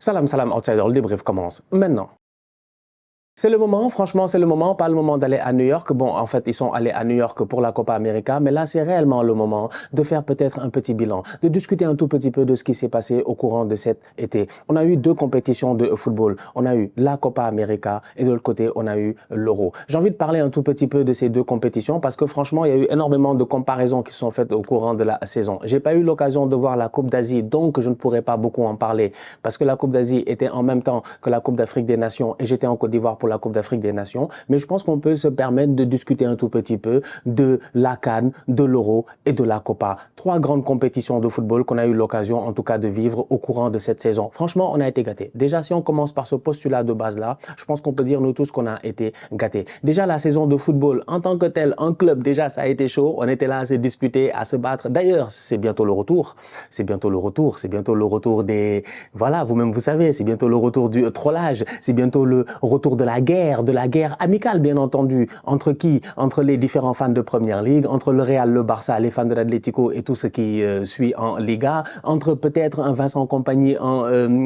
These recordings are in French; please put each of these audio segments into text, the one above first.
Salam, salam, outsider, le débrief commence maintenant. C'est le moment, franchement, c'est le moment, pas le moment d'aller à New York. Bon, en fait, ils sont allés à New York pour la Copa América, mais là, c'est réellement le moment de faire peut-être un petit bilan, de discuter un tout petit peu de ce qui s'est passé au courant de cet été. On a eu deux compétitions de football. On a eu la Copa América et de l'autre côté, on a eu l'Euro. J'ai envie de parler un tout petit peu de ces deux compétitions parce que franchement, il y a eu énormément de comparaisons qui sont faites au courant de la saison. J'ai pas eu l'occasion de voir la Coupe d'Asie, donc je ne pourrais pas beaucoup en parler parce que la Coupe d'Asie était en même temps que la Coupe d'Afrique des Nations et j'étais en Côte d'Ivoire pour la Coupe d'Afrique des Nations, mais je pense qu'on peut se permettre de discuter un tout petit peu de la CAN, de l'Euro et de la Copa. Trois grandes compétitions de football qu'on a eu l'occasion en tout cas de vivre au courant de cette saison. Franchement, on a été gâtés. Déjà, si on commence par ce postulat de base-là, je pense qu'on peut dire nous tous qu'on a été gâtés. Déjà, la saison de football en tant que tel, en club, déjà, ça a été chaud. On était là à se disputer, à se battre. D'ailleurs, c'est bientôt le retour. C'est bientôt le retour. C'est bientôt le retour des... Voilà, vous-même, vous savez, c'est bientôt le retour du trollage. C'est bientôt le retour de la guerre amicale, bien entendu. Entre qui? Entre les différents fans de Première Ligue, entre le Real, le Barça, les fans de l'Atlético et tout ce qui suit en Liga, entre peut-être un Vincent Kompany en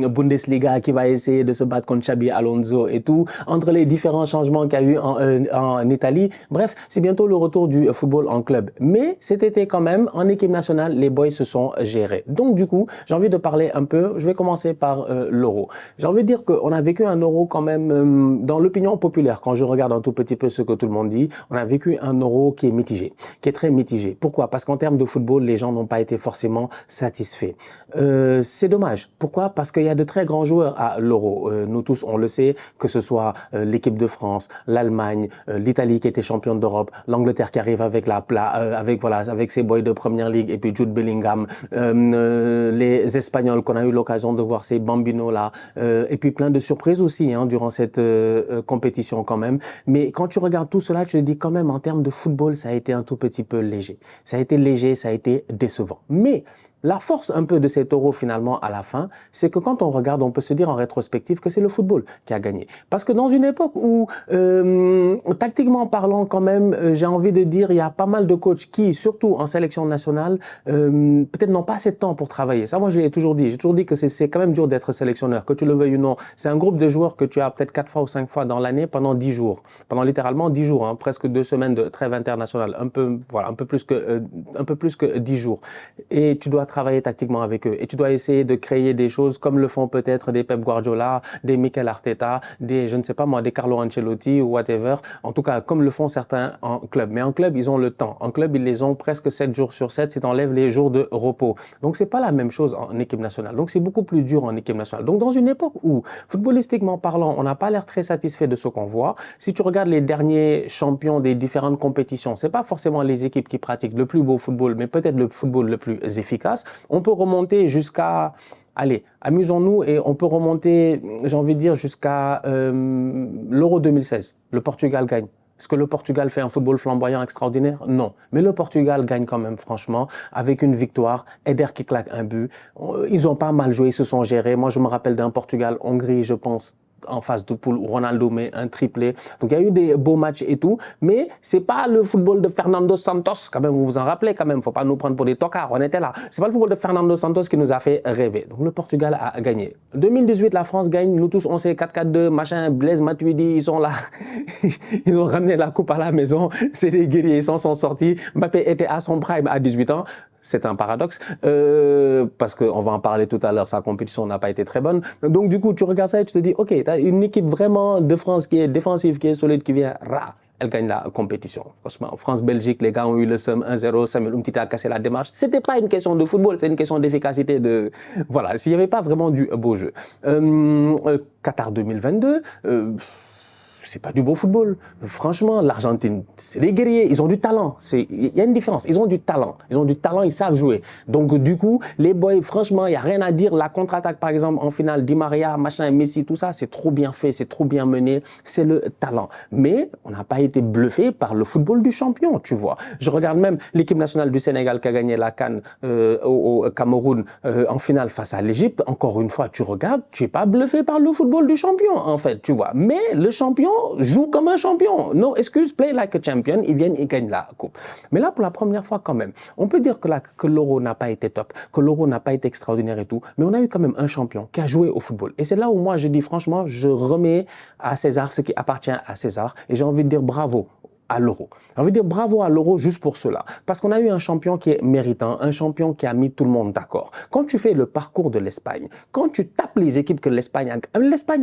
Bundesliga qui va essayer de se battre contre Xabi Alonso et tout, entre les différents changements qu'il y a eu en Italie. Bref, c'est bientôt le retour du football en club. Mais cet été quand même, en équipe nationale, les boys se sont gérés. Donc du coup, j'ai envie de parler un peu, je vais commencer par l'Euro. J'ai envie de dire qu'on a vécu un Euro quand même dans l'opinion populaire. Quand je regarde un tout petit peu ce que tout le monde dit, on a vécu un Euro qui est mitigé, qui est très mitigé. Pourquoi? Parce qu'en termes de football, les gens n'ont pas été forcément satisfaits. C'est dommage. Pourquoi? Parce qu'il y a de très grands joueurs à l'Euro. Nous tous, on le sait, que ce soit l'équipe de France, l'Allemagne, l'Italie qui était championne d'Europe, l'Angleterre qui arrive avec avec ses boys de Première Ligue et puis Jude Bellingham, les Espagnols qu'on a eu l'occasion de voir ces Bambinos là, et puis plein de surprises aussi durant cette compétition quand même. Mais quand tu regardes tout cela, tu te dis quand même en termes de football, ça a été un tout petit peu léger. Ça a été léger, ça a été décevant. Mais la force un peu de cet Euro finalement à la fin, c'est que quand on regarde, on peut se dire en rétrospective que c'est le football qui a gagné. Parce que dans une époque où, tactiquement parlant quand même, j'ai envie de dire, il y a pas mal de coachs qui, surtout en sélection nationale, peut-être n'ont pas assez de temps pour travailler. Ça, moi, je l'ai toujours dit. J'ai toujours dit que c'est quand même dur d'être sélectionneur, que tu le veuilles ou non. C'est un groupe de joueurs que tu as peut-être 4 fois ou 5 fois dans l'année pendant 10 jours. Pendant littéralement 10 jours, presque 2 semaines de trêve internationale. Un peu plus que 10 jours. Et tu dois travailler tactiquement avec eux. Et tu dois essayer de créer des choses comme le font peut-être des Pep Guardiola, des Mikel Arteta, des, je ne sais pas moi, des Carlo Ancelotti ou whatever. En tout cas, comme le font certains en club. Mais en club, ils ont le temps. En club, ils les ont presque 7 jours sur 7 si tu enlèves les jours de repos. Donc, c'est pas la même chose en équipe nationale. Donc, c'est beaucoup plus dur en équipe nationale. Donc, dans une époque où, footballistiquement parlant, on n'a pas l'air très satisfait de ce qu'on voit, si tu regardes les derniers champions des différentes compétitions, c'est pas forcément les équipes qui pratiquent le plus beau football, mais peut-être le football le plus efficace. On peut remonter jusqu'à, allez, amusons-nous et on peut remonter, j'ai envie de dire, jusqu'à l'Euro 2016. Le Portugal gagne. Est-ce que le Portugal fait un football flamboyant extraordinaire? Non. Mais le Portugal gagne quand même, franchement, avec une victoire. Eder qui claque un but. Ils ont pas mal joué, ils se sont gérés. Moi, je me rappelle d'un Portugal-Hongrie, je pense, en phase de poule où Ronaldo met un triplé. Donc il y a eu des beaux matchs et tout, mais c'est pas le football de Fernando Santos, quand même, vous vous en rappelez quand même, faut pas nous prendre pour des tocards, on était là. C'est pas le football de Fernando Santos qui nous a fait rêver. Donc le Portugal a gagné. 2018, la France gagne, nous tous on sait 4-4-2, machin, Blaise Matuidi, ils sont là. Ils ont ramené la coupe à la maison, c'est des guerriers, ils s'en sont sortis. Mbappé était à son prime à 18 ans. C'est un paradoxe, parce qu'on va en parler tout à l'heure, sa compétition n'a pas été très bonne. Donc du coup, tu regardes ça et tu te dis, ok, tu as une équipe vraiment de France qui est défensive, qui est solide, qui vient, elle gagne la compétition. Franchement, France-Belgique, les gars ont eu le seum 1-0, Samuel Umtiti a cassé la démarche. C'était pas une question de football, c'est une question d'efficacité de... Voilà, s'il n'y avait pas vraiment du beau jeu. Qatar 2022... c'est pas du beau football. Franchement, l'Argentine, c'est des guerriers, ils ont du talent. Il y a une différence, ils ont du talent. Ils ont du talent, ils savent jouer. Donc, du coup, les boys, franchement, il n'y a rien à dire. La contre-attaque, par exemple, en finale, Di Maria, machin, Messi, tout ça, c'est trop bien fait, c'est trop bien mené. C'est le talent. Mais on n'a pas été bluffé par le football du champion, tu vois. Je regarde même l'équipe nationale du Sénégal qui a gagné la CAN au Cameroun en finale face à l'Égypte. Encore une fois, tu regardes, tu n'es pas bluffé par le football du champion, en fait, tu vois. Mais le champion, joue comme un champion. No excuse, play like a champion. Ils viennent, ils gagnent la coupe. Mais là, pour la première fois quand même, on peut dire que l'Euro n'a pas été top, que l'Euro n'a pas été extraordinaire et tout, mais on a eu quand même un champion qui a joué au football. Et c'est là où moi, je dis franchement, je remets à César ce qui appartient à César. Et j'ai envie de dire bravo à l'Euro. J'ai envie de dire bravo à l'Euro juste pour cela. Parce qu'on a eu un champion qui est méritant, un champion qui a mis tout le monde d'accord. Quand tu fais le parcours de l'Espagne, quand tu tapes les équipes que l'Espagne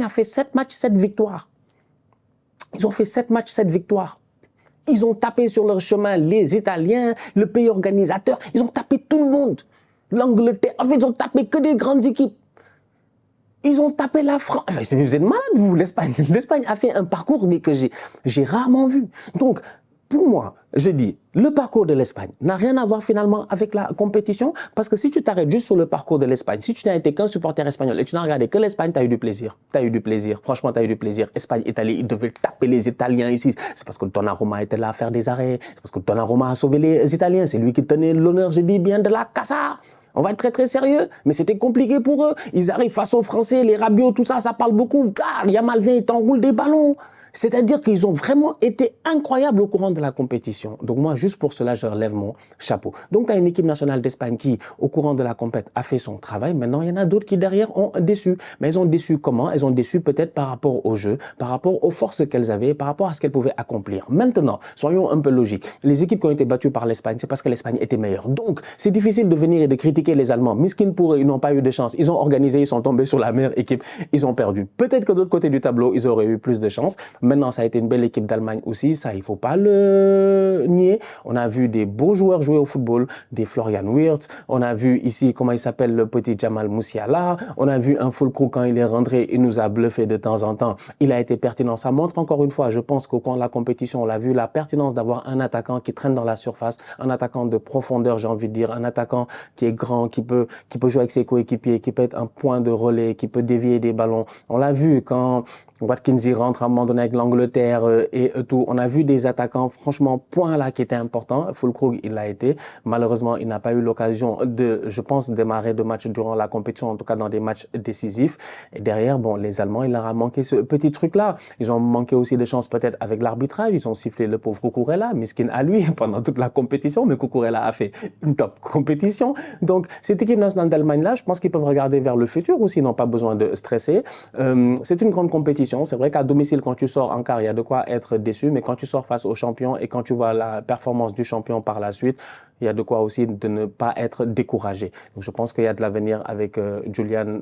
a fait 7 matchs, 7 victoires. Ils ont fait 7 matchs, 7 victoires. Ils ont tapé sur leur chemin les Italiens, le pays organisateur. Ils ont tapé tout le monde. L'Angleterre, en fait, ils ont tapé que des grandes équipes. Ils ont tapé la France. Vous êtes malade, vous, l'Espagne. L'Espagne a fait un parcours mais que j'ai rarement vu. Donc, pour moi, je dis, le parcours de l'Espagne n'a rien à voir finalement avec la compétition, parce que si tu t'arrêtes juste sur le parcours de l'Espagne, si tu n'as été qu'un supporter espagnol et tu n'as regardé que l'Espagne, tu as eu du plaisir. Tu as eu du plaisir. Franchement, tu as eu du plaisir. Espagne, Italie, ils devaient taper les Italiens ici. C'est parce que Donnarumma était là à faire des arrêts. C'est parce que Donnarumma a sauvé les Italiens. C'est lui qui tenait l'honneur, je dis bien, de la Casa. On va être très très sérieux, mais c'était compliqué pour eux. Ils arrivent face aux Français, les Rabiot, tout ça, ça parle beaucoup. Yamal vient, il t'enroule des ballons. C'est-à-dire qu'ils ont vraiment été incroyables au courant de la compétition. Donc moi, juste pour cela, je relève mon chapeau. Donc tu as une équipe nationale d'Espagne qui, au courant de la compétition, a fait son travail. Maintenant, il y en a d'autres qui, derrière, ont déçu. Mais ils ont déçu comment? Ils ont déçu peut-être par rapport au jeu, par rapport aux forces qu'elles avaient, par rapport à ce qu'elles pouvaient accomplir. Maintenant, soyons un peu logiques. Les équipes qui ont été battues par l'Espagne, c'est parce que l'Espagne était meilleure. Donc, c'est difficile de venir et de critiquer les Allemands. Miskin pour eux, ils n'ont pas eu de chance. Ils ont organisé, ils sont tombés sur la meilleure équipe. Ils ont perdu. Peut-être que de l'autre côté du tableau, ils auraient eu plus de chance. Maintenant, ça a été une belle équipe d'Allemagne aussi, ça, il ne faut pas le nier. On a vu des beaux joueurs jouer au football, des Florian Wirtz. On a vu ici, comment il s'appelle, le petit Jamal Musiala. On a vu un Füllkrug quand il est rentré, il nous a bluffé de temps en temps. Il a été pertinent. Ça montre encore une fois, je pense qu'au cours de la compétition, on l'a vu, la pertinence d'avoir un attaquant qui traîne dans la surface, un attaquant de profondeur, j'ai envie de dire, un attaquant qui est grand, qui peut jouer avec ses coéquipiers, qui peut être un point de relais, qui peut dévier des ballons. On l'a vu quand Watkins y rentre à un moment donné avec l'Angleterre et tout. On a vu des attaquants, franchement, point là qui était important. Füllkrug, il l'a été. Malheureusement, il n'a pas eu l'occasion de, je pense, démarrer de matchs durant la compétition, en tout cas dans des matchs décisifs. Et derrière, bon, les Allemands, il leur a manqué ce petit truc-là. Ils ont manqué aussi de chance peut-être avec l'arbitrage. Ils ont sifflé le pauvre Cucurella, miskin à lui, pendant toute la compétition. Mais Cucurella a fait une top compétition. Donc, cette équipe nationale d'Allemagne-là, je pense qu'ils peuvent regarder vers le futur aussi. Ils n'ont pas besoin de stresser. C'est une grande compétition. C'est vrai qu'à domicile, quand tu sors en quart, il y a de quoi être déçu, mais quand tu sors face au champion et quand tu vois la performance du champion par la suite, il y a de quoi aussi de ne pas être découragé. Donc, je pense qu'il y a de l'avenir avec Julian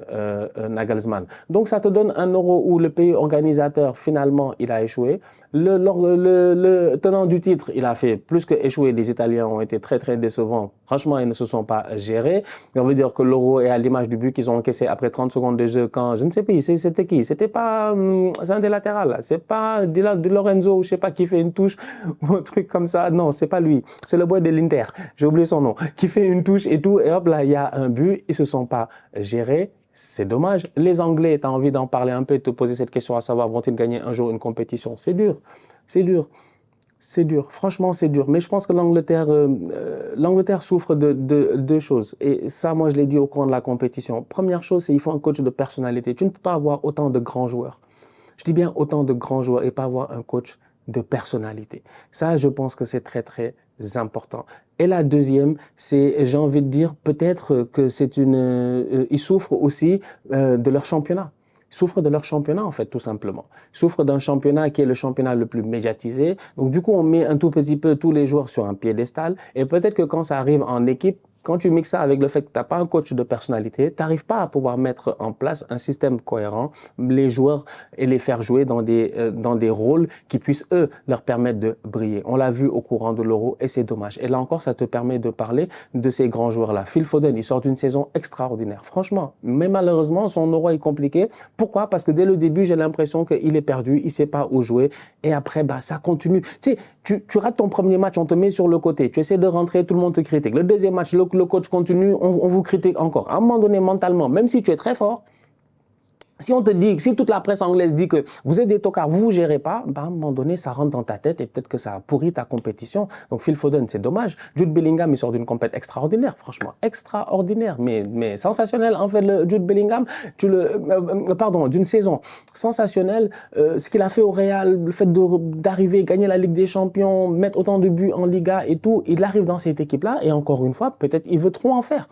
Nagelsmann. Donc, ça te donne un Euro où le pays organisateur, finalement, il a échoué. Le tenant du titre, il a fait plus que échouer. Les Italiens ont été très, très décevants. Franchement, ils ne se sont pas gérés. On veut dire que l'Euro est à l'image du but qu'ils ont encaissé après 30 secondes de jeu quand, je ne sais plus, c'était qui? C'était pas, c'est un des latérales, là. C'est pas Di Lorenzo, je sais pas, qui fait une touche ou un truc comme ça. Non, c'est pas lui. C'est le boy de l'Inter. J'ai oublié son nom. Qui fait une touche et tout. Et hop, là, il y a un but. Ils se sont pas gérés. C'est dommage. Les Anglais, tu as envie d'en parler un peu, de te poser cette question à savoir, vont-ils gagner un jour une compétition? C'est dur. C'est dur. C'est dur. Franchement, c'est dur. Mais je pense que l'Angleterre souffre de deux choses. Et ça, moi, je l'ai dit au cours de la compétition. Première chose, c'est qu'il faut un coach de personnalité. Tu ne peux pas avoir autant de grands joueurs. Je dis bien autant de grands joueurs et pas avoir un coach de personnalité. Ça, je pense que c'est très, très important. Et la deuxième, c'est, j'ai envie de dire, peut-être que ils souffrent aussi de leur championnat. Ils souffrent de leur championnat, en fait, tout simplement. Ils souffrent d'un championnat qui est le championnat le plus médiatisé. Donc, du coup, on met un tout petit peu tous les joueurs sur un piédestal. Et peut-être que quand ça arrive en équipe, quand tu mixes ça avec le fait que tu n'as pas un coach de personnalité, tu n'arrives pas à pouvoir mettre en place un système cohérent, les joueurs et les faire jouer dans des rôles qui puissent, eux, leur permettre de briller. On l'a vu au courant de l'Euro et c'est dommage. Et là encore, ça te permet de parler de ces grands joueurs-là. Phil Foden, il sort d'une saison extraordinaire, franchement. Mais malheureusement, son Euro est compliqué. Pourquoi? Parce que dès le début, j'ai l'impression qu'il est perdu, il ne sait pas où jouer. Et après, bah, ça continue. Tu sais, tu rates ton premier match, on te met sur le côté. Tu essaies de rentrer, tout le monde te critique. Le deuxième match, le coach continue, on vous critique encore. À un moment donné, mentalement, même si tu es très fort, Si on te dit, si toute la presse anglaise dit que vous êtes des tocards, vous ne gérez pas, bah, à un moment donné, ça rentre dans ta tête et peut-être que ça pourrit ta compétition. Donc Phil Foden, c'est dommage. Jude Bellingham, il sort d'une compète extraordinaire, franchement, extraordinaire, mais sensationnel. En fait, le Jude Bellingham, d'une saison sensationnelle, ce qu'il a fait au Real, le fait d'arriver, gagner la Ligue des Champions, mettre autant de buts en Liga et tout, il arrive dans cette équipe-là et encore une fois, peut-être il veut trop en faire.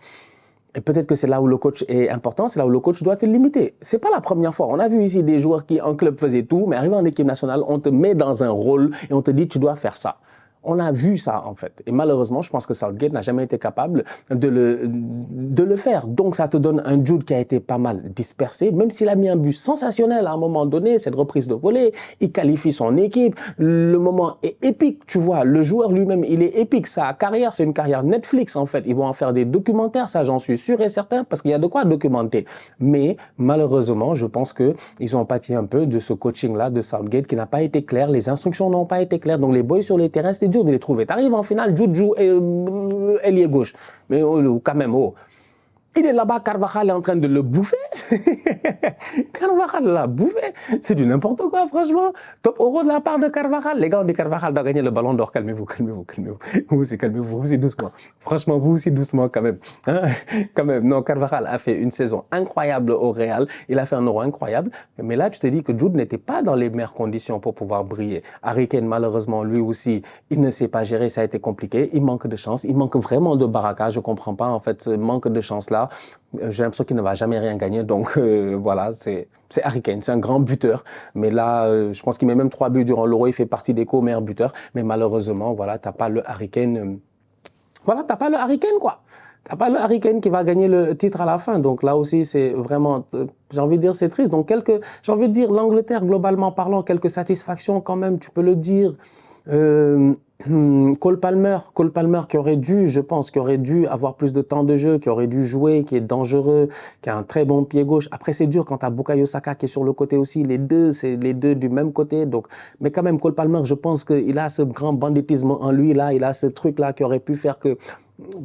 Et peut-être que c'est là où le coach est important, c'est là où le coach doit te limiter. C'est pas la première fois. On a vu ici des joueurs qui en club faisaient tout, mais arrivant en équipe nationale, on te met dans un rôle et on te dit tu dois faire ça. On a vu ça, en fait. Et malheureusement, je pense que Southgate n'a jamais été capable de le faire. Donc, ça te donne un Jude qui a été pas mal dispersé, même s'il a mis un but sensationnel à un moment donné, cette reprise de volée, il qualifie son équipe, le moment est épique, tu vois. Le joueur lui-même, il est épique. Sa carrière, c'est une carrière Netflix, en fait. Ils vont en faire des documentaires, ça, j'en suis sûr et certain, parce qu'il y a de quoi documenter. Mais, malheureusement, je pense qu'ils ont pâti un peu de ce coaching-là de Southgate qui n'a pas été clair, les instructions n'ont pas été claires, donc les boys sur les terrains, c'est de les trouver. T'arrives en finale, Jude joue ailier gauche. Mais quand même, il est là-bas, Carvajal est en train de le bouffer. Carvajal l'a bouffé. C'est du n'importe quoi, franchement. Top euro de la part de Carvajal. Les gars, on dit Carvajal doit gagner le ballon d'or. Calmez-vous, calmez-vous, calmez-vous. Vous aussi, calmez-vous, vous aussi doucement. Franchement, vous aussi doucement quand même. Hein? Quand même. Non, Carvajal a fait une saison incroyable au Real. Il a fait un euro incroyable. Mais là, tu te dis que Jude n'était pas dans les meilleures conditions pour pouvoir briller. Harry Kane, malheureusement, lui aussi, il ne sait pas gérer. Ça a été compliqué. Il manque de chance. Il manque vraiment de baraka. Je comprends pas, en fait, ce manque de chance-là. J'ai l'impression qu'il ne va jamais rien gagner. Donc, voilà, c'est Harry Kane. C'est un grand buteur. Mais là, je pense qu'il met même 3 buts durant l'Euro. Il fait partie des co-meilleurs buteurs. Mais malheureusement, voilà, t'as pas le Harry Kane. Voilà, t'as pas le Harry Kane, quoi. T'as pas le Harry Kane qui va gagner le titre à la fin. Donc là aussi, c'est vraiment, j'ai envie de dire, c'est triste. Donc j'ai envie de dire, l'Angleterre, globalement parlant, quelques satisfactions quand même, tu peux le dire. Cole Palmer qui aurait dû, je pense, qui aurait dû avoir plus de temps de jeu, qui aurait dû jouer, qui est dangereux, qui a un très bon pied gauche. Après, c'est dur quand t'as Bukayo Saka qui est sur le côté aussi. Les deux, c'est les deux du même côté. Donc, mais quand même, Cole Palmer, je pense qu'il a ce grand banditisme en lui là. Il a ce truc là qui aurait pu faire que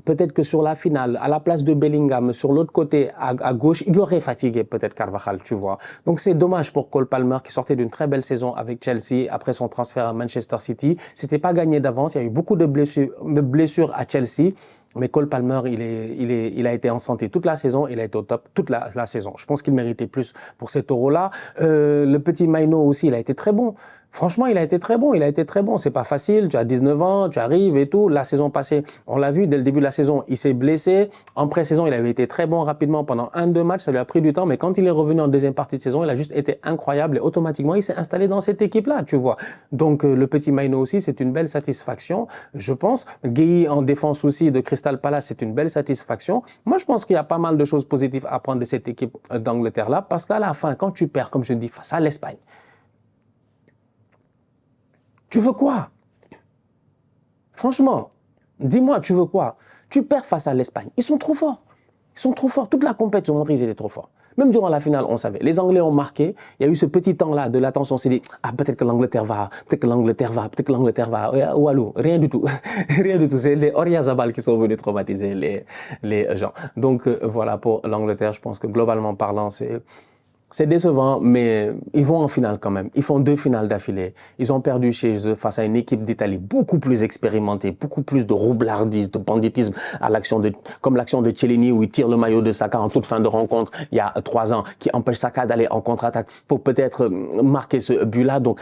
peut-être que sur la finale, à la place de Bellingham, sur l'autre côté, à gauche, il aurait fatigué peut-être Carvajal, tu vois. Donc c'est dommage pour Cole Palmer qui sortait d'une très belle saison avec Chelsea après son transfert à Manchester City. C'était pas gagné d'avance, il y a eu beaucoup de blessures à Chelsea. Mais Cole Palmer, il a été en santé toute la saison, il a été au top toute la saison. Je pense qu'il méritait plus pour cet euro-là. Le petit Maino aussi, il a été très bon. Franchement, il a été très bon, C'est pas facile, tu as 19 ans, tu arrives et tout. La saison passée, on l'a vu, dès le début de la saison, il s'est blessé. En pré-saison, il avait été très bon rapidement pendant 1-2 matchs, ça lui a pris du temps. Mais quand il est revenu en deuxième partie de saison, il a juste été incroyable et automatiquement, il s'est installé dans cette équipe-là, tu vois. Donc, le petit Maino aussi, c'est une belle satisfaction, je pense. Gueye en défense aussi de Crystal Palace, c'est une belle satisfaction. Moi, je pense qu'il y a pas mal de choses positives à prendre de cette équipe d'Angleterre-là, parce qu'à la fin, quand tu perds, comme je dis, face à l'Espagne, tu veux quoi? Franchement, dis-moi, tu veux quoi? Tu perds face à l'Espagne. Ils sont trop forts. Ils sont trop forts. Toute la compétition, ils ont montré qu'ils étaient trop forts. Même durant la finale, on savait. Les Anglais ont marqué. Il y a eu ce petit temps-là de l'attention. On s'est dit, ah, peut-être que l'Angleterre va, peut-être que l'Angleterre va, peut-être que l'Angleterre va. Walou, rien du tout. Rien du tout. C'est les Oryazabal qui sont venus traumatiser les gens. Donc, voilà, pour l'Angleterre, je pense que globalement parlant, c'est décevant, mais ils vont en finale quand même. Ils font 2 finales d'affilée. Ils ont perdu chez eux face à une équipe d'Italie beaucoup plus expérimentée, beaucoup plus de roublardise, de banditisme comme l'action de Chiellini où il tire le maillot de Saka en toute fin de rencontre il y a 3 ans, qui empêche Saka d'aller en contre-attaque pour peut-être marquer ce but-là. Donc,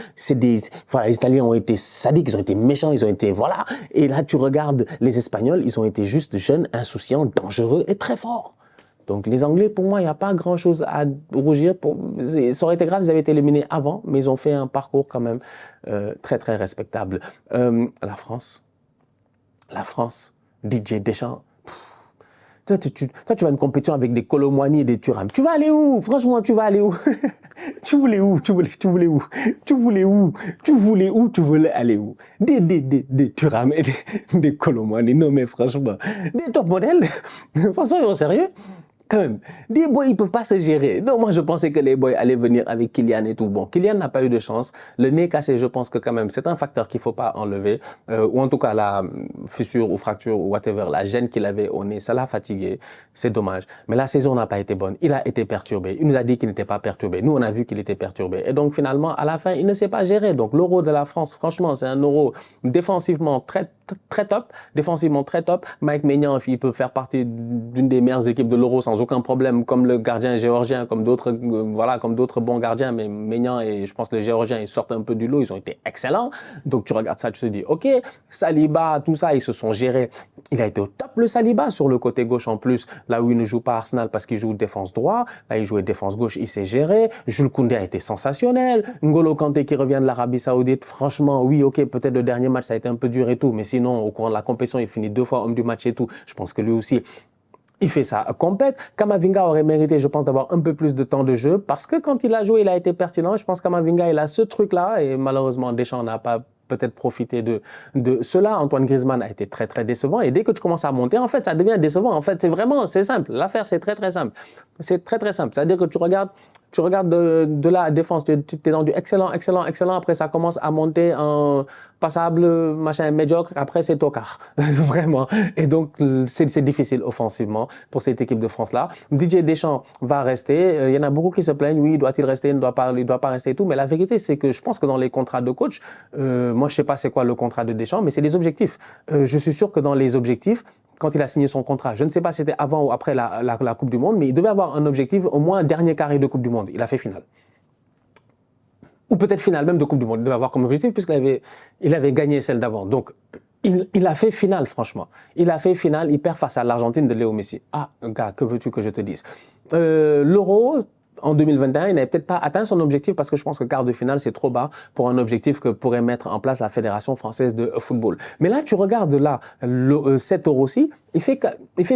voilà, les Italiens ont été sadiques, ils ont été méchants, ils ont été, voilà. Et là, tu regardes les Espagnols, ils ont été juste jeunes, insouciants, dangereux et très forts. Donc les Anglais, pour moi, il n'y a pas grand-chose à rougir. Ça aurait été grave s'ils avaient été éliminés avant, mais ils ont fait un parcours quand même très, très respectable. La France, Didier Deschamps. Toi, tu vas à une compétition avec des Kolo Muani et des Thuram. Tu vas aller où? Franchement, tu vas aller où? Tu voulais où? Tu voulais aller où? Des Thuram et des Kolo Muani. Non, mais franchement, des top modèles. De toute façon, ils sont sérieux. quand même, des boys, ils peuvent pas se gérer. Non, moi, je pensais que les boys allaient venir avec Kylian et tout. Bon, Kylian n'a pas eu de chance. Le nez cassé, je pense que quand même, c'est un facteur qu'il faut pas enlever. Ou en tout cas, la fissure ou fracture ou whatever, la gêne qu'il avait au nez, ça l'a fatigué. C'est dommage. Mais la saison n'a pas été bonne. Il a été perturbé. Il nous a dit qu'il n'était pas perturbé. Nous, on a vu qu'il était perturbé. Et donc, finalement, à la fin, il ne s'est pas géré. Donc, l'euro de la France, franchement, c'est un euro défensivement très top. Défensivement très top. Mike Maignan, il peut faire partie d'une des meilleures équipes de l'euro sans aucun problème, comme le gardien géorgien, comme d'autres voilà, comme d'autres bons gardiens. Mais Maignan et je pense les Géorgiens, ils sortent un peu du lot. Ils ont été excellents. Donc, tu regardes ça, tu te dis, OK, Saliba, tout ça, ils se sont gérés. Il a été au top, le Saliba, sur le côté gauche en plus, là où il ne joue pas Arsenal parce qu'il joue défense droit. Là, il jouait défense gauche, il s'est géré. Jules Koundé a été sensationnel. N'Golo Kanté qui revient de l'Arabie Saoudite, franchement, oui, OK, peut-être le dernier match, ça a été un peu dur et tout, mais sinon, au cours de la compétition, il finit 2 fois homme du match et tout. Je pense que lui aussi, il fait ça compète. Kamavinga aurait mérité, je pense, d'avoir un peu plus de temps de jeu parce que quand il a joué, il a été pertinent. Je pense que Kamavinga, il a ce truc-là et malheureusement, Deschamps n'a pas peut-être profiter de cela. Antoine Griezmann a été très décevant et dès que tu commences à monter, en fait, ça devient décevant. En fait, c'est simple. L'affaire, c'est très simple. C'est très simple. C'est-à-dire que tu regardes de la défense, tu es dans du excellent. Après, ça commence à monter en passable, machin, médiocre. Après, c'est tocard. Vraiment. Et donc, c'est difficile offensivement pour cette équipe de France-là. Didier Deschamps va rester. Il y en a beaucoup qui se plaignent. Oui, doit-il rester? Il ne doit pas rester et tout. Mais la vérité, c'est que je pense que dans les contrats de coach, moi, je sais pas c'est quoi le contrat de Deschamps, mais c'est des objectifs. Je suis sûr que dans les objectifs, quand il a signé son contrat, je ne sais pas si c'était avant ou après la Coupe du Monde, mais il devait avoir un objectif, au moins un dernier carré de Coupe du Monde. Il a fait finale. Ou peut-être finale même de Coupe du Monde. Il devait avoir comme objectif puisqu'il avait gagné celle d'avant. Donc, il a fait finale, franchement. Il a fait finale, il perd face à l'Argentine de Léo Messi. Ah, gars, que veux-tu que je te dise? L'Euro, en 2021, il n'avait peut-être pas atteint son objectif parce que je pense que quart de finale, c'est trop bas pour un objectif que pourrait mettre en place la Fédération française de football. Mais là, tu regardes là, cet Euro-ci, il fait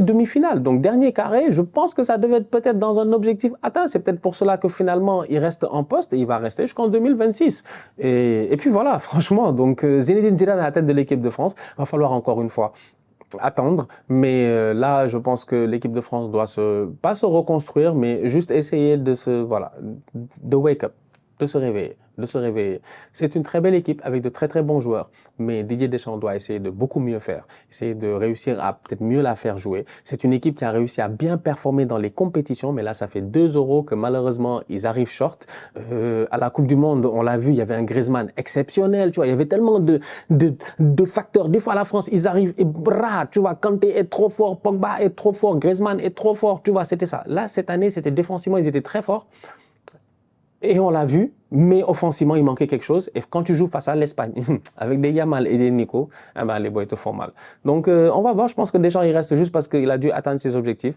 demi-finale. Donc, dernier carré, je pense que ça devait être peut-être dans un objectif atteint. C'est peut-être pour cela que finalement, il reste en poste et il va rester jusqu'en 2026. Et puis voilà, franchement. Donc, Zinedine Zidane à la tête de l'équipe de France, va falloir encore une fois attendre, mais là, je pense que l'équipe de France doit pas se reconstruire, mais juste essayer de wake up, de se réveiller. C'est une très belle équipe avec de très bons joueurs, mais Didier Deschamps doit essayer de beaucoup mieux faire, essayer de réussir à peut-être mieux la faire jouer. C'est une équipe qui a réussi à bien performer dans les compétitions, mais là, ça fait 2 euros que malheureusement, ils arrivent short. À la Coupe du Monde, on l'a vu, il y avait un Griezmann exceptionnel, tu vois, il y avait tellement de facteurs. Des fois, la France, ils arrivent et tu vois, Kanté est trop fort, Pogba est trop fort, Griezmann est trop fort, tu vois, c'était ça. Là, cette année, c'était défensivement, ils étaient très forts. Et on l'a vu, mais offensivement, il manquait quelque chose. Et quand tu joues face à l'Espagne, avec des Yamal et des Nico, eh ben, les boys te font mal. Donc, on va voir. Je pense que Deschamps, il reste juste parce qu'il a dû atteindre ses objectifs.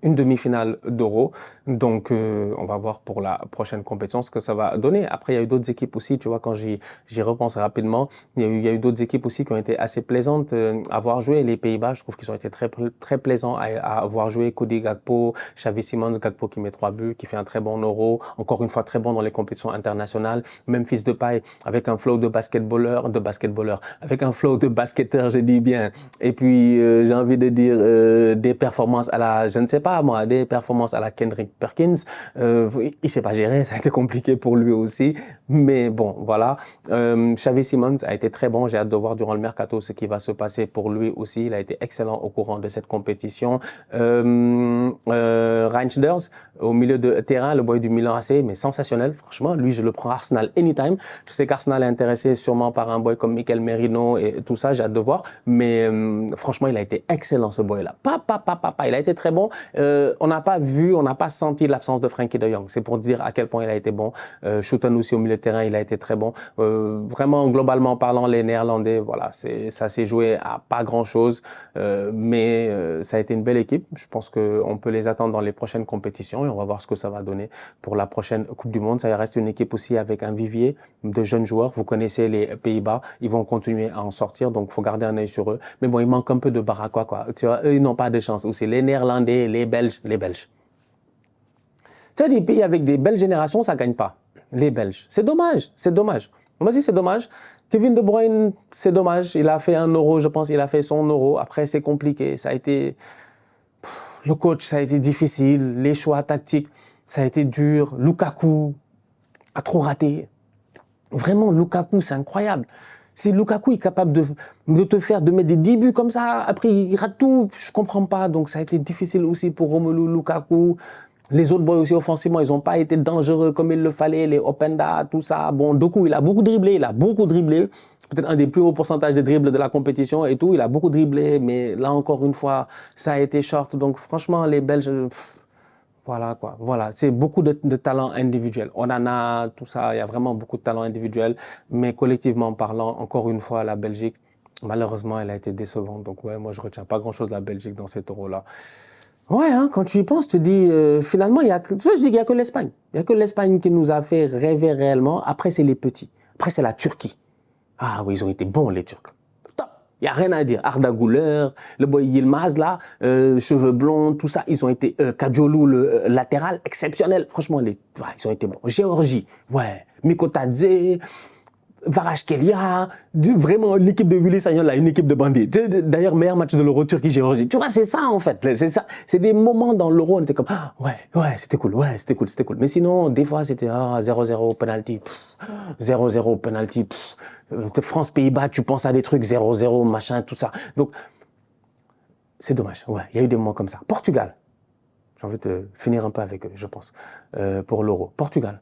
Une demi-finale d'Euro. Donc, on va voir pour la prochaine compétition ce que ça va donner. Après, il y a eu d'autres équipes aussi, tu vois, quand j'y repense rapidement, il y a eu d'autres équipes aussi qui ont été assez plaisantes à voir jouer. Les Pays-Bas, je trouve qu'ils ont été très plaisants à voir jouer. Cody Gakpo, Xavi Simons, Gakpo qui met 3 buts, qui fait un très bon Euro. Encore une fois, très bon dans les compétitions internationales. Memphis Depay, avec un flow de basketballeur, avec un flow de basketteur, je dis bien. Et puis, j'ai envie de dire des performances à la, je ne sais pas, moi, des performances à la Kendrick Perkins. Il s'est pas géré, ça a été compliqué pour lui aussi. Mais bon, voilà. Xavi Simons a été très bon. J'ai hâte de voir durant le mercato ce qui va se passer pour lui aussi. Il a été excellent au courant de cette compétition. Reinders, au milieu de terrain, le boy du Milan AC, mais sensationnel, franchement. Lui, je le prends Arsenal anytime. Je sais qu'Arsenal est intéressé sûrement par un boy comme Mikel Merino et tout ça. J'ai hâte de voir. Mais franchement, il a été excellent, ce boy-là. Il a été très bon. On n'a pas senti l'absence de Frenkie de Jong. C'est pour dire à quel point il a été bon. Schouten aussi au milieu de terrain, il a été très bon. Vraiment, globalement parlant, les Néerlandais, voilà, ça s'est joué à pas grand-chose. Mais ça a été une belle équipe. Je pense qu'on peut les attendre dans les prochaines compétitions et on va voir ce que ça va donner pour la prochaine Coupe du Monde. Ça reste une équipe aussi avec un vivier de jeunes joueurs. Vous connaissez les Pays-Bas. Ils vont continuer à en sortir, donc il faut garder un œil sur eux. Mais bon, il manque un peu de baraquois, quoi. Tu vois, eux, ils n'ont pas de chance. Aussi, les Néerlandais, les Belges. Tu sais, des pays avec des belles générations, ça gagne pas. Les Belges. C'est dommage. On m'a dit, c'est dommage. Kevin De Bruyne, c'est dommage. Il a fait un Euro, je pense. Il a fait son Euro. Après, c'est compliqué. Ça a été... Le coach, ça a été difficile. Les choix tactiques, ça a été dur. Lukaku a trop raté. Vraiment, Lukaku, c'est incroyable. C'est Lukaku est capable de mettre des 10 buts comme ça. Après, il rate tout. Je comprends pas. Donc, ça a été difficile aussi pour Romelu Lukaku. Les autres boys aussi offensivement, ils n'ont pas été dangereux comme il le fallait. Les Openda, tout ça. Bon, Doku, il a beaucoup dribblé. Il a beaucoup dribblé. Peut-être un des plus hauts pourcentages de dribbles de la compétition et tout. Il a beaucoup dribblé. Mais là, encore une fois, ça a été short. Donc, franchement, les Belges... Voilà quoi, voilà, c'est beaucoup de talents individuels. Onana, tout ça, il y a vraiment beaucoup de talents individuels, mais collectivement parlant, encore une fois, la Belgique, malheureusement, elle a été décevante. Donc ouais, moi je retiens pas grand-chose de la Belgique dans cet Euro-là. Ouais, hein, quand tu y penses, tu te dis, finalement, il y a, tu vois, je dis qu'il n'y a que l'Espagne. Il n'y a que l'Espagne qui nous a fait rêver réellement. Après, c'est les petits. Après, c'est la Turquie. Ah oui, ils ont été bons, les Turcs. Il n'y a rien à dire. Arda Güler, le boy Yilmaz, là, cheveux blonds, tout ça, ils ont été... Kadioglu, le latéral, exceptionnel. Franchement, ils ont été bons. Géorgie, ouais. Mikotadze, Varashkelia, vraiment, l'équipe de Willy Sagnol, là, une équipe de bandits. D'ailleurs, meilleur match de l'Euro Turquie-Géorgie. Tu vois, c'est ça, en fait. C'est ça. C'est des moments dans l'Euro, on était comme, ah, ouais, c'était cool, ouais, c'était cool, c'était cool. Mais sinon, des fois, c'était 0-0, penalty, 0-0, penalty, France-Pays-Bas, tu penses à des trucs 0-0, machin, tout ça. Donc, c'est dommage. Ouais, il y a eu des moments comme ça. Portugal. J'ai envie de finir un peu avec eux, je pense, pour l'Euro. Portugal.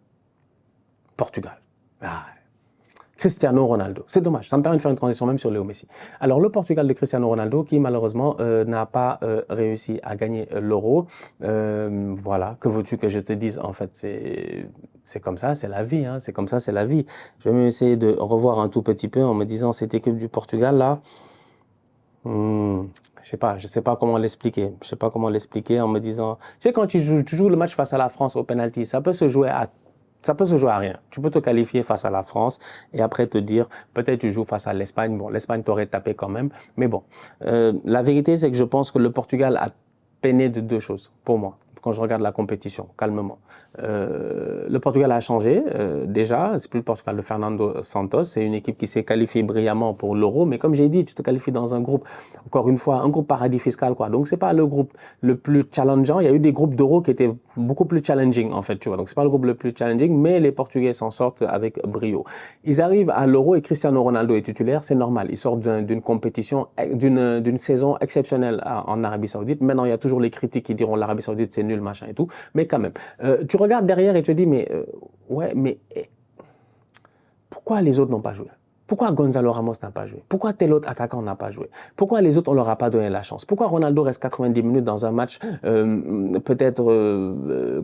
Ah, Cristiano Ronaldo. C'est dommage, ça me permet de faire une transition même sur Léo Messi. Alors, le Portugal de Cristiano Ronaldo qui, malheureusement, n'a pas réussi à gagner l'Euro. Voilà, que veux-tu que je te dise? En fait, c'est comme ça, c'est la vie. Hein. C'est comme ça, c'est la vie. Je vais même essayer de revoir un tout petit peu en me disant, cette équipe du Portugal, là, je sais pas comment l'expliquer. Je sais pas comment l'expliquer en me disant... Tu sais, quand tu joues le match face à la France au penalty, ça peut se jouer à rien. Tu peux te qualifier face à la France et après te dire, peut-être tu joues face à l'Espagne. Bon, l'Espagne t'aurait tapé quand même. Mais bon, la vérité, c'est que je pense que le Portugal a peiné de deux choses, pour moi, quand je regarde la compétition, calmement. Le Portugal a changé, déjà. C'est plus le Portugal de Fernando Santos. C'est une équipe qui s'est qualifiée brillamment pour l'Euro. Mais comme j'ai dit, tu te qualifies dans un groupe, encore une fois, un groupe paradis fiscal, quoi. Donc, c'est pas le groupe le plus challengeant. Il y a eu des groupes d'Euro qui étaient beaucoup plus challenging, en fait, tu vois. Donc, c'est pas le groupe le plus challenging, mais les Portugais s'en sortent avec brio. Ils arrivent à l'Euro et Cristiano Ronaldo est titulaire. C'est normal. Ils sortent d'une compétition, d'une saison exceptionnelle en Arabie Saoudite. Maintenant, il y a toujours les critiques qui diront l'Arabie Saoudite, c'est nul, machin et tout. Mais quand même, tu regardes derrière et tu te dis, mais ouais, mais pourquoi les autres n'ont pas joué? Pourquoi Gonzalo Ramos n'a pas joué? Pourquoi tel autre attaquant n'a pas joué? Pourquoi les autres, on leur a pas donné la chance? Pourquoi Ronaldo reste 90 minutes dans un match, peut-être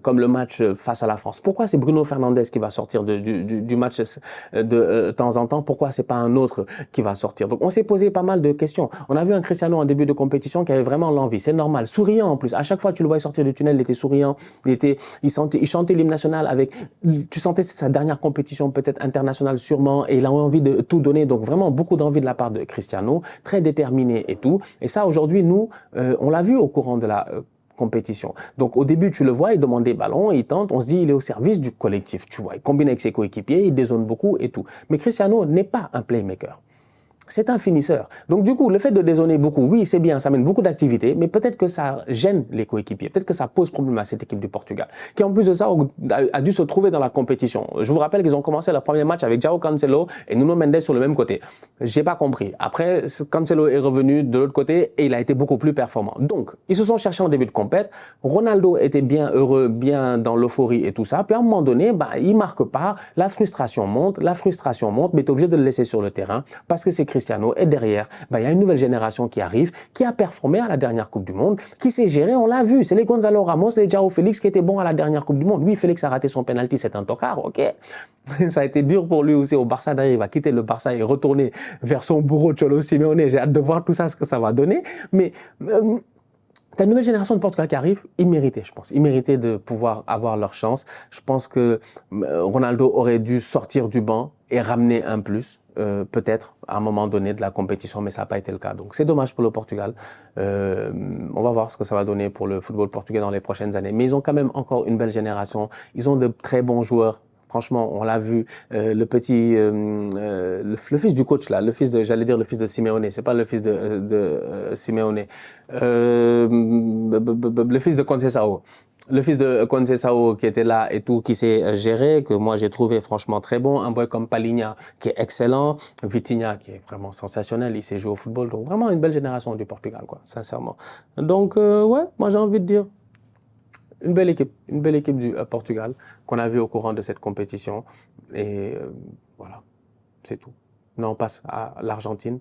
comme le match face à la France? Pourquoi c'est Bruno Fernandes qui va sortir du match de temps en temps? Pourquoi c'est pas un autre qui va sortir? Donc on s'est posé pas mal de questions. On a vu un Cristiano en début de compétition qui avait vraiment l'envie. C'est normal, souriant en plus. À chaque fois tu le voyais sortir du tunnel, il était souriant. Il chantait l'hymne national avec. Tu sentais sa dernière compétition peut-être internationale sûrement, et il a envie de tout donner, donc vraiment beaucoup d'envie de la part de Cristiano, très déterminé et tout. Et ça, aujourd'hui, nous, on l'a vu au courant de la compétition. Donc au début, tu le vois, il demande des ballons, il tente, on se dit, il est au service du collectif, tu vois. Il combine avec ses coéquipiers, il dézone beaucoup et tout. Mais Cristiano n'est pas un playmaker. C'est un finisseur. Donc du coup, le fait de dézonner beaucoup, oui, c'est bien, ça mène beaucoup d'activités, mais peut-être que ça gêne les coéquipiers, peut-être que ça pose problème à cette équipe du Portugal, qui en plus de ça a dû se trouver dans la compétition. Je vous rappelle qu'ils ont commencé leur premier match avec João Cancelo et Nuno Mendes sur le même côté. J'ai pas compris. Après, Cancelo est revenu de l'autre côté et il a été beaucoup plus performant. Donc, ils se sont cherchés en début de compète. Ronaldo était bien heureux, bien dans l'euphorie et tout ça. Puis à un moment donné, il marque pas, la frustration monte, mais tu es obligé de le laisser sur le terrain parce que c'est Cristiano, et derrière, il y a une nouvelle génération qui arrive, qui a performé à la dernière Coupe du Monde, qui s'est géré, on l'a vu, c'est les Gonzalo Ramos, les João Félix qui étaient bons à la dernière Coupe du Monde. Oui, Félix a raté son penalty, c'est un tocard, ok. Ça a été dur pour lui aussi au Barça, d'ailleurs, il va quitter le Barça et retourner vers son bourreau Cholo Simeone. J'ai hâte de voir tout ça, ce que ça va donner. Mais ta nouvelle génération de Portugal qui arrive, ils méritaient, je pense. Ils méritaient de pouvoir avoir leur chance. Je pense que Ronaldo aurait dû sortir du banc et ramener un plus. Peut-être à un moment donné de la compétition, mais ça n'a pas été le cas. Donc c'est dommage pour le Portugal. On va voir ce que ça va donner pour le football portugais dans les prochaines années. Mais ils ont quand même encore une belle génération. Ils ont de très bons joueurs. franchement, on l'a vu, le petit, le fils du coach là, le fils de, j'allais dire le fils de Simeone, c'est pas le fils de Simeone, le fils de Conceição. Le fils de Conceição qui était là et tout, qui s'est géré, que moi j'ai trouvé franchement très bon. Un boy comme Palhinha qui est excellent. Vitinha qui est vraiment sensationnel, il sait jouer au football. Donc vraiment une belle génération du Portugal, quoi, sincèrement. Donc ouais, moi j'ai envie de dire une belle équipe du Portugal qu'on a vu au courant de cette compétition. Et voilà, c'est tout. Maintenant on passe à l'Argentine,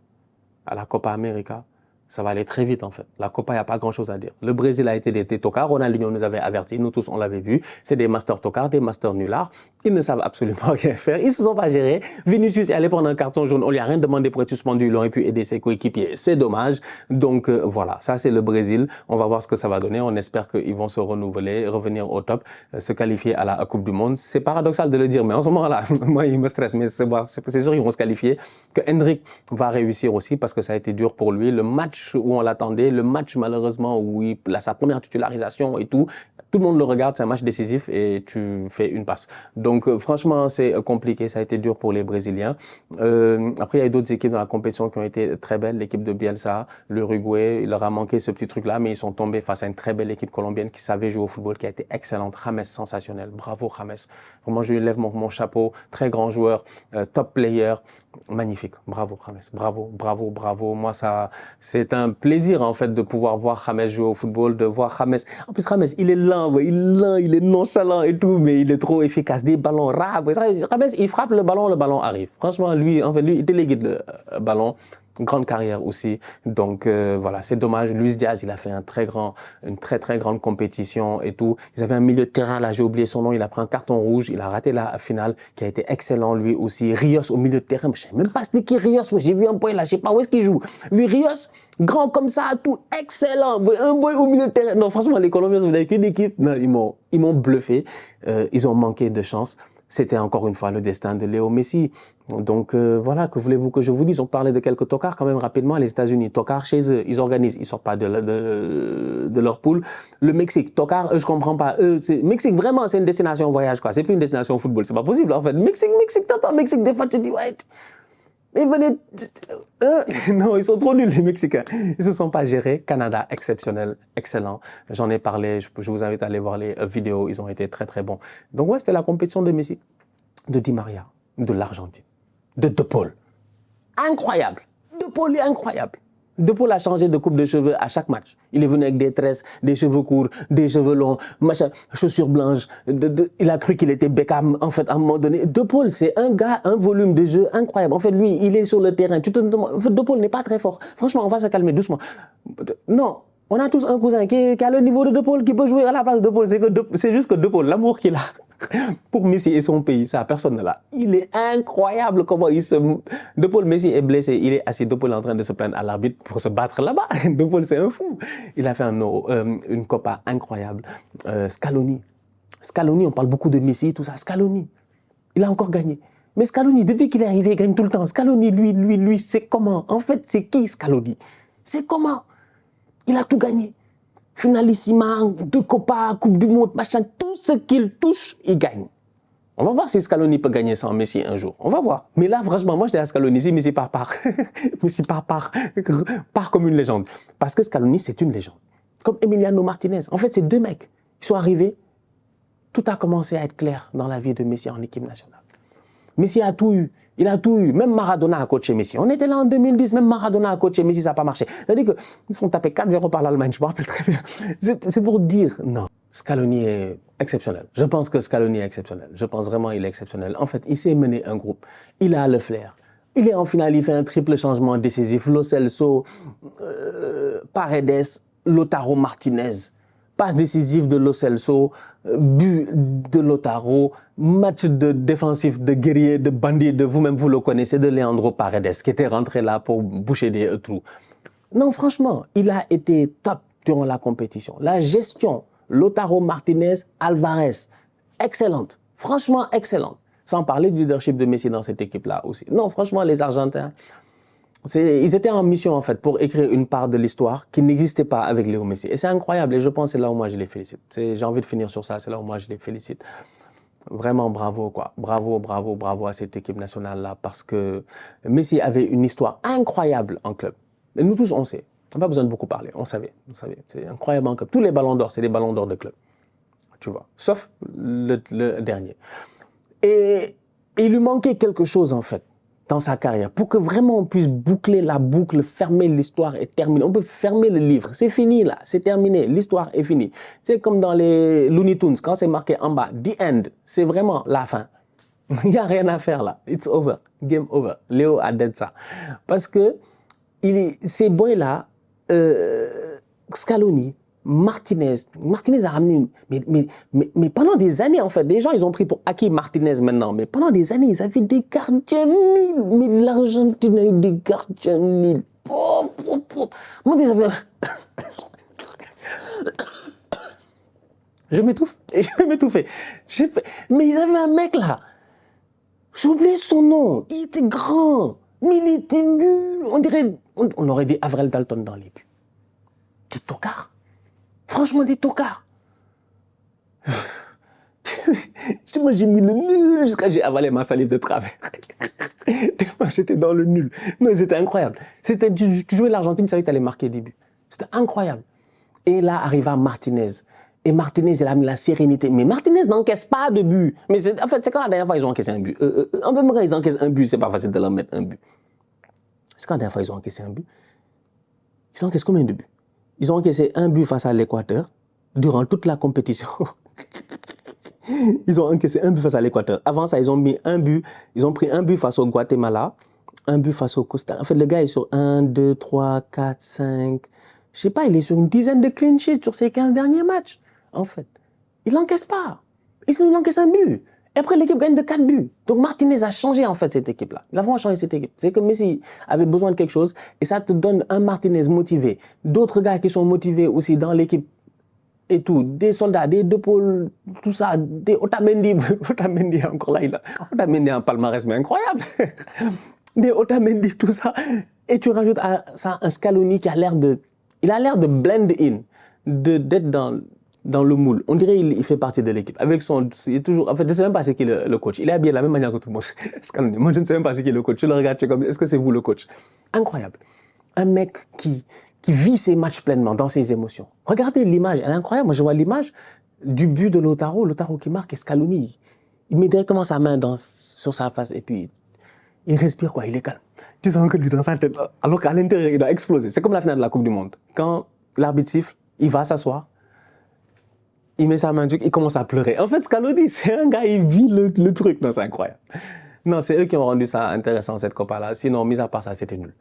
à la Copa América. Ça va aller très vite en fait. La Copa, il n'y a pas grand-chose à dire. Le Brésil a été des tocards. Ronaldinho nous avait avertis. Nous tous, on l'avait vu. C'est des masters tocards, des masters nullards. Ils ne savent absolument rien faire. Ils ne se sont pas gérés. Vinicius est allé prendre un carton jaune. On lui a rien demandé pour être suspendu. Il aurait pu aider ses coéquipiers. C'est dommage. Donc voilà, ça c'est le Brésil. On va voir ce que ça va donner. On espère qu'ils vont se renouveler, revenir au top, se qualifier à la Coupe du Monde. C'est paradoxal de le dire, mais en ce moment-là, moi, il me stresse. Mais c'est sûr qu'ils vont se qualifier. Que Hendrick va réussir aussi parce que ça a été dur pour lui. Le match où on l'attendait, le match malheureusement où il a sa première titularisation et tout le monde le regarde, c'est un match décisif et tu fais une passe. Donc franchement, c'est compliqué, ça a été dur pour les Brésiliens. Après, il y a d'autres équipes dans la compétition qui ont été très belles, l'équipe de Bielsa, l'Uruguay, il leur a manqué ce petit truc-là, mais ils sont tombés face à une très belle équipe colombienne qui savait jouer au football, qui a été excellente. James, sensationnel, bravo James. Vraiment, je lui lève mon chapeau, très grand joueur, top player. Magnifique, bravo James, bravo, bravo, bravo. Moi, ça, c'est un plaisir en fait de pouvoir voir James jouer au football, de voir James. En plus, James, il est lent, ouais, il est nonchalant et tout, mais il est trop efficace. Des ballons rares. James, il frappe le ballon arrive. Franchement, lui, il téléguide le ballon. Grande carrière aussi. Donc voilà, c'est dommage. Luis Diaz, il a fait une très grande compétition et tout. Ils avaient un milieu de terrain, là j'ai oublié son nom, il a pris un carton rouge, il a raté la finale, qui a été excellent lui aussi. Rios au milieu de terrain, je sais même pas c'était qui Rios, j'ai vu un boy là, je sais pas où est-ce qu'il joue. Vu Rios, grand comme ça, tout excellent, un boy au milieu de terrain. Non, franchement, les Colombiens, vous n'avez qu'une équipe. Non, ils m'ont bluffé, ils ont manqué de chance. C'était encore une fois le destin de Léo Messi. Donc voilà, que voulez-vous que je vous dise? On parlait de quelques tocards quand même rapidement. Les États-Unis, tocards chez eux, ils organisent, ils sortent pas de leur poule. Le Mexique, tocards, je comprends pas. Mexique, vraiment, c'est une destination voyage, quoi. C'est plus une destination football, c'est pas possible en fait. Mexique, t'entends Mexique, des fois tu te dis, ouais, mais venez, non, ils sont trop nuls les Mexicains. Ils se sont pas gérés. Canada, exceptionnel, excellent. J'en ai parlé, je vous invite à aller voir les vidéos, ils ont été très bons. Donc ouais, c'était la compétition de Messi, de Di Maria, de l'Argentine, de Paul. Incroyable. De Paul est incroyable. De Paul a changé de coupe de cheveux à chaque match. Il est venu avec des tresses, des cheveux courts, des cheveux longs, machin, chaussures blanches. Il a cru qu'il était Beckham, en fait, à un moment donné. De Paul, c'est un gars, un volume de jeu incroyable. En fait, lui, il est sur le terrain. Tu te demandes, en fait, De Paul n'est pas très fort. Franchement, on va se calmer doucement. Non, on a tous un cousin qui a le niveau de Paul, qui peut jouer à la place de Paul. C'est juste que De Paul, l'amour qu'il a pour Messi et son pays, ça, personne ne l'a. Il est incroyable comment il se... De Paul, Messi est blessé, il est assis. De Paul est en train de se plaindre à l'arbitre pour se battre là-bas. De Paul, c'est un fou. Il a fait une Copa incroyable. Scaloni, on parle beaucoup de Messi, tout ça. Scaloni, il a encore gagné. Mais Scaloni, depuis qu'il est arrivé, il gagne tout le temps. Scaloni, lui, c'est comment? En fait, c'est qui Scaloni? C'est comment? Il a tout gagné. Finalissima, 2 Copas, Coupe du Monde, machin, tout ce qu'il touche, il gagne. On va voir si Scaloni peut gagner sans Messi un jour. On va voir. Mais là, franchement, moi, je dis à Scaloni, si Messi part. Messi part comme une légende. Parce que Scaloni, c'est une légende. Comme Emiliano Martinez. En fait, c'est 2 mecs. Ils sont arrivés. Tout a commencé à être clair dans la vie de Messi en équipe nationale. Messi a tout eu. Il a tout eu. Même Maradona a coaché Messi. On était là en 2010, même Maradona a coaché Messi, ça n'a pas marché. C'est-à-dire qu'ils se font taper 4-0 par l'Allemagne, je me rappelle très bien. C'est pour dire, non, Scaloni est exceptionnel. Je pense que Scaloni est exceptionnel. Je pense vraiment qu'il est exceptionnel. En fait, il sait mener un groupe. Il a le flair. Il est en finale, il fait un triple changement décisif. Lo Celso, Paredes, Lautaro Martinez. Passe décisive de Lo Celso, but de Lautaro, match de défensif de guerrier, de bandit, de vous-même vous le connaissez, de Leandro Paredes, qui était rentré là pour boucher des trous. Non, franchement, il a été top durant la compétition. La gestion, Lautaro Martinez, Alvarez, excellente. Franchement, excellente. Sans parler du leadership de Messi dans cette équipe-là aussi. Non, franchement, les Argentins... Ils étaient en mission en fait pour écrire une part de l'histoire qui n'existait pas avec Léo Messi. Et c'est incroyable et je pense que c'est là où moi je les félicite. J'ai envie de finir sur ça, c'est là où moi je les félicite. Vraiment bravo, quoi. Bravo, bravo, bravo à cette équipe nationale-là, parce que Messi avait une histoire incroyable en club. Et nous tous, on sait. On n'a pas besoin de beaucoup parler. On savait. C'est incroyable en club. Tous les ballons d'or, c'est des ballons d'or de club. Tu vois. Sauf le dernier. Et il lui manquait quelque chose, en fait, dans sa carrière, pour que vraiment on puisse boucler la boucle, fermer l'histoire et terminer. On peut fermer le livre. C'est fini, là. C'est terminé. L'histoire est finie. C'est comme dans les Looney Tunes, quand c'est marqué en bas, the end, c'est vraiment la fin. Il n'y a rien à faire, là. It's over. Game over. Léo a dit ça. Parce que ces boys-là, Scaloni, Martinez a ramené mais pendant des années, en fait, des gens, ils ont pris pour acquis Martinez maintenant, mais pendant des années, ils avaient des gardiens nuls. Mais l'Argentine a eu des gardiens nuls. Moi, ils avaient... Je m'étouffe. Mais ils avaient un mec là. J'ai oublié son nom. Il était grand, mais il était nul. On aurait dit Avril Dalton dans les buts. Des tocards. Franchement, des tocards. Moi, j'ai mis le nul jusqu'à j'ai avalé ma salive de travers. J'étais dans le nul. Non, c'était incroyable. Tu jouais l'Argentine, tu savais que tu allais marquer des buts. C'était incroyable. Et là arriva Martinez. Et Martinez, il a mis la sérénité. Mais Martinez n'encaisse pas de but. Mais en fait, c'est quand la dernière fois ils ont encaissé un but. En même temps, ils encaissent un but, c'est pas facile de leur mettre un but. C'est quand la dernière fois ils ont encaissé un but. Ils encaissent combien de buts? Ils ont encaissé un but face à l'Équateur durant toute la compétition. Ils ont encaissé un but face à l'Équateur. Avant ça, ils ont mis un but. Ils ont pris un but face au Guatemala, un but face au Costa. En fait, le gars est sur 1, 2, 3, 4, 5. Je sais pas, il est sur une dizaine de clean sheets sur ses 15 derniers matchs. En fait, il n'encaisse pas. Il encaisse un but. Et après, l'équipe gagne de 4 buts. Donc, Martinez a changé, en fait, cette équipe-là. Il a vraiment changé cette équipe. C'est que Messi avait besoin de quelque chose et ça te donne un Martinez motivé. D'autres gars qui sont motivés aussi dans l'équipe et tout. Des soldats, des De Paul, tout ça. Des Otamendi. Otamendi, encore là, Otamendi a un palmarès, mais incroyable. Des Otamendi, tout ça. Et tu rajoutes à ça un Scaloni qui a l'air de... Il a l'air de blend in, d'être dans le moule. On dirait qu'il fait partie de l'équipe. Avec son, il est toujours, en fait, je ne sais même pas c'est qui le coach. Il est habillé de la même manière que tout le monde. Moi, je ne sais même pas c'est qui le coach. Tu le regardes, tu es comme, est-ce que c'est vous le coach? Incroyable. Un mec qui vit ses matchs pleinement, dans ses émotions. Regardez l'image, elle est incroyable. Moi, je vois l'image du but de Lautaro qui marque et Scaloni. Il met directement sa main sur sa face et puis il respire, quoi, il est calme. Tu sens que lui, dans sa tête, alors qu'à l'intérieur, il doit exploser. C'est comme la finale de la Coupe du Monde. Quand l'arbitre siffle, il va s'asseoir, il met sa main dessus, il commence à pleurer. En fait, Scaloni, c'est un gars, il vit le truc. Non, c'est incroyable. Non, c'est eux qui ont rendu ça intéressant, cette Copa-là. Sinon, mis à part ça, c'était nul.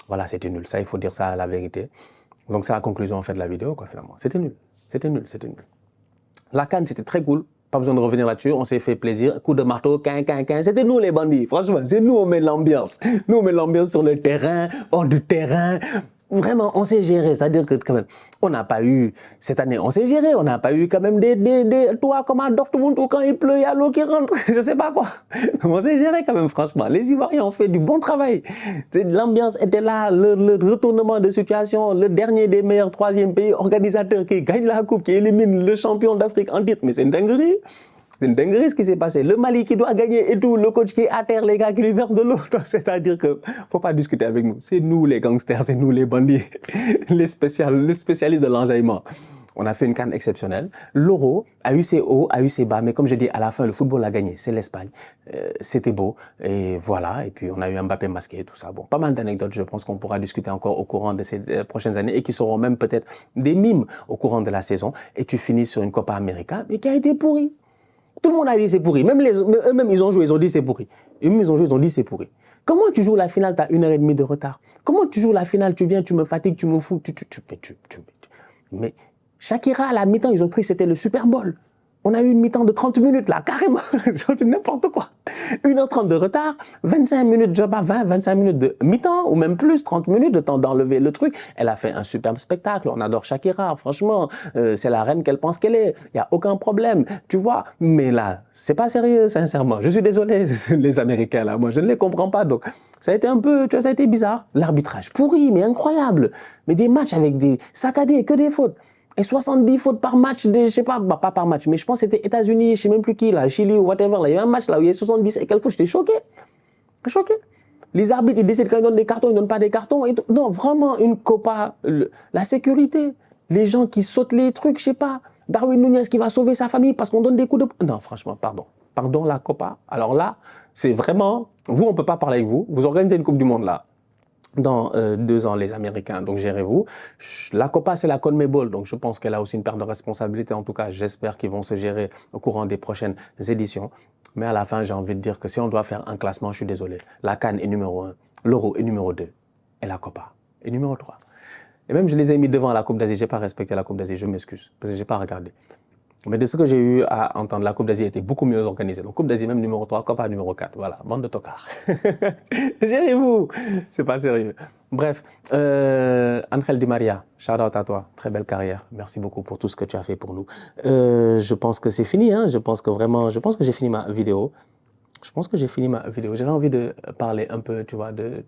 Voilà, c'était nul. Ça, il faut dire ça, la vérité. Donc, c'est la conclusion, en fait, de la vidéo, quoi, finalement. C'était nul. La CAN, c'était très cool. Pas besoin de revenir là-dessus, on s'est fait plaisir. Coup de marteau, c'était nous les bandits. Franchement, c'est nous, on met l'ambiance. Nous, on met l'ambiance sur le terrain, hors du terrain. Vraiment, on s'est géré. C'est-à-dire que quand même, on n'a pas eu, cette année, on s'est géré. On n'a pas eu quand même toi, comme à Dortmund, ou quand il pleut, il y a l'eau qui rentre. Je sais pas quoi. On s'est géré quand même, franchement. Les Ivoiriens ont fait du bon travail. L'ambiance était là, le retournement de situation, le dernier des meilleurs troisième pays organisateurs qui gagne la coupe, qui élimine le champion d'Afrique en titre. Mais c'est une dinguerie. C'est une dinguerie ce qui s'est passé. Le Mali qui doit gagner et tout, le coach qui est à terre, les gars qui lui versent de l'eau. C'est-à-dire que faut pas discuter avec nous. C'est nous les gangsters, c'est nous les bandits, les spécialistes de l'enjaillement. On a fait une CAN exceptionnelle. L'Euro a eu ses hauts, a eu ses bas, mais comme je dis, à la fin, le football a gagné. C'est l'Espagne. C'était beau. Et voilà. Et puis, on a eu Mbappé masqué et tout ça. Bon, pas mal d'anecdotes, je pense qu'on pourra discuter encore au courant de ces prochaines années et qui seront même peut-être des mimes au courant de la saison. Et tu finis sur une Copa América, mais qui a été pourrie. Tout le monde a dit c'est pourri. Même eux-mêmes, ils ont joué, ils ont dit c'est pourri. Eux-mêmes, ils ont joué, ils ont dit c'est pourri. Comment tu joues la finale, tu as 1h30 de retard? Comment tu joues la finale, tu viens, tu me fatigues, tu me fous, mais Shakira, à la mi-temps, ils ont cru que c'était le Super Bowl. On a eu une mi-temps de 30 minutes, là, carrément. N'importe quoi. 1h30 de retard, 25 minutes, je sais pas, 25 minutes de mi-temps, ou même plus, 30 minutes de temps d'enlever le truc. Elle a fait un superbe spectacle. On adore Shakira, franchement. C'est la reine qu'elle pense qu'elle est. Il n'y a aucun problème, tu vois. Mais là, c'est pas sérieux, sincèrement. Je suis désolé, les Américains, là. Moi, je ne les comprends pas. Donc, ça a été un peu, tu vois, ça a été bizarre. L'arbitrage pourri, mais incroyable. Mais des matchs avec des saccadés, que des fautes. Et 70 fautes par match, je sais pas, bah, pas par match, mais je pense que c'était États-Unis, je sais même plus qui, là, Chili ou whatever. Là, il y a un match là où il y a 70 et quelques fautes, j'étais choqué. Choqué. Les arbitres, ils décident quand ils donnent des cartons, ils ne donnent pas des cartons. Et non, vraiment, une Copa, la sécurité. Les gens qui sautent les trucs, je sais pas. Darwin Núñez qui va sauver sa famille parce qu'on donne des coups de... Non, franchement, pardon. Pardon, la Copa. Alors là, c'est vraiment... Vous, on ne peut pas parler avec vous. Vous organisez une Coupe du Monde là. Dans 2 ans, les Américains, donc gérez-vous. La Copa, c'est la CONMEBOL, donc je pense qu'elle a aussi une part de responsabilité. En tout cas, j'espère qu'ils vont se gérer au courant des prochaines éditions. Mais à la fin, j'ai envie de dire que si on doit faire un classement, je suis désolé. La CAN est numéro 1, l'Euro est numéro 2 et la Copa est numéro 3. Et même, je les ai mis devant la Coupe d'Asie. Je n'ai pas respecté la Coupe d'Asie, je m'excuse, parce que je n'ai pas regardé. Mais de ce que j'ai eu à entendre, la Coupe d'Asie était beaucoup mieux organisée. Donc, Coupe d'Asie même numéro 3, Copa numéro 4. Voilà, bande de tocards. Gérez-vous. C'est pas sérieux. Bref, Angel Di Maria, shout out à toi. Très belle carrière. Merci beaucoup pour tout ce que tu as fait pour nous. Je pense que c'est fini. Hein. Je pense que j'ai fini ma vidéo. J'avais envie de parler un peu, tu vois, de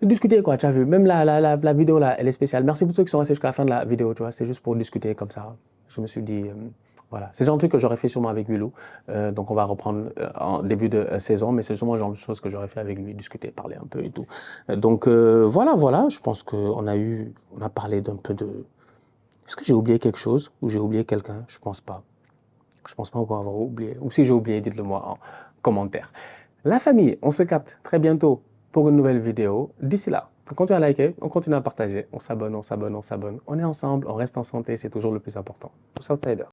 discuter, quoi, tu as vu. Même la vidéo, là, elle est spéciale. Merci pour ceux qui sont restés jusqu'à la fin de la vidéo, tu vois. C'est juste pour discuter comme ça. Je me suis dit, voilà. C'est le genre de truc que j'aurais fait sûrement avec Wilou. Donc, on va reprendre en début de saison, mais c'est sûrement le genre de choses que j'aurais fait avec lui, discuter, parler un peu et tout. Donc, voilà. Je pense qu'on a parlé d'un peu de... Est-ce que j'ai oublié quelque chose ou j'ai oublié quelqu'un? Je pense pas. Je pense pas avoir oublié. Ou si j'ai oublié, dites-le moi en commentaire. La famille, on se capte très bientôt pour une nouvelle vidéo. D'ici là, on continue à liker, on continue à partager, on s'abonne. On est ensemble, on reste en santé, c'est toujours le plus important. Southsider.